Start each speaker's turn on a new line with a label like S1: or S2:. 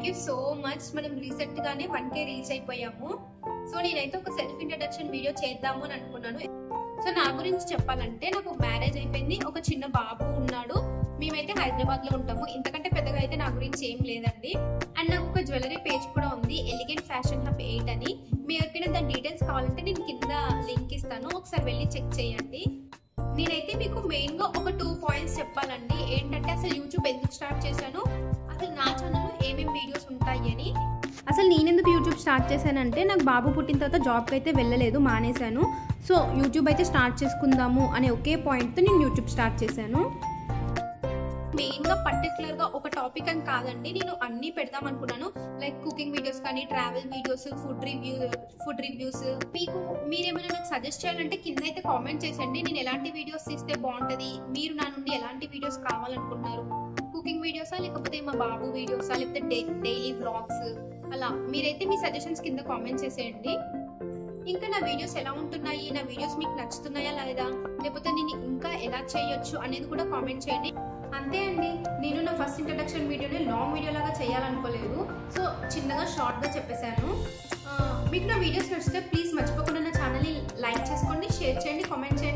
S1: You so much. మనం recent గానే 1K reach అయిపోయాము. సో నేనైతే ఒక సెల్ఫ్ ఇంట్రడక్షన్ వీడియో చేద్దాము అని అనుకున్నాను. సో నా గురించి చెప్పాలంటే నాకు మ్యారేజ్ అయిపోయింది, ఒక చిన్న బాబు ఉన్నాడు. మేమైతే హైదరాబాద్ లో ఉంటాము. ఇంతకంటే పెద్దగా అయితే నా గురించి ఏం లేదండి. అండ్ నాకు ఒక జ్యువెలరీ పేజ్ కూడా ఉంది, ఎలిగెంట్ ఫ్యాషన్ హబ్ 8 అని. మీ ఎవరికైనా దాని డీటెయిల్స్ కావాలంటే నేను కింద లింక్ ఇస్తాను, ఒకసారి వెళ్ళి చెక్ చేయండి. నేనైతే మీకు మెయిన్ గా ఒక 2 పాయింట్స్ చెప్పాలండి. ఏంటంటే అసలు యూట్యూబ్ ఎందుకు స్టార్ట్ చేశాను, అసలు నా ఛానల్లో ఏమేమి వీడియోస్ ఉంటాయి అని. అసలు నేనెందుకు యూట్యూబ్ స్టార్ట్ చేశానంటే నాకు బాబు పుట్టిన తర్వాత జాబ్కి అయితే వెళ్ళలేదు, మానేశాను. సో యూట్యూబ్ అయితే స్టార్ట్ చేసుకుందాము అనే ఒకే పాయింట్తో నేను యూట్యూబ్ స్టార్ట్ చేశాను. మెయిన్గా పర్టికులర్గా ఒక టాపిక్ అని కాదండి, నేను అన్నీ పెడదాం అనుకున్నాను. లైక్ కుకింగ్ వీడియోస్ కానీ, ట్రావెల్ వీడియోస్, ఫుడ్ రివ్యూస్. మీకు మీరేమైనా నాకు సజెస్ట్ చేయాలంటే కింద అయితే కామెంట్ చేసండి. నేను ఎలాంటి వీడియోస్ తీస్తే బాగుంటుంది, మీరు నా నుండి ఎలాంటి వీడియోస్ కావాలనుకుంటున్నారు, కుకింగ్ వీడియోసా లేకపోతే మా బాబు వీడియోసా లేకపోతే డైలీ బ్లాగ్స్, అలా మీరైతే మీ సజెషన్స్ కింద కామెంట్ చేసేయండి. ఇంకా నా వీడియోస్ ఎలా ఉంటున్నాయి, నా వీడియోస్ మీకు నచ్చుతున్నాయా లేదా, లేకపోతే నేను ఇంకా ఎలా చేయొచ్చు అనేది కూడా కామెంట్ చేయండి. అంతే అండి, నేను నా ఫస్ట్ ఇంట్రడక్షన్ వీడియోని లాంగ్ వీడియో లాగా చేయాలనుకోలేదు. సో చిన్నగా షార్ట్గా చెప్పేశాను. మీకు నా వీడియోస్ నచ్చితే ప్లీజ్ మర్చిపోకుండా నా ఛానల్ని లైక్ చేసుకోండి, షేర్ చేయండి, కామెంట్ చేయండి.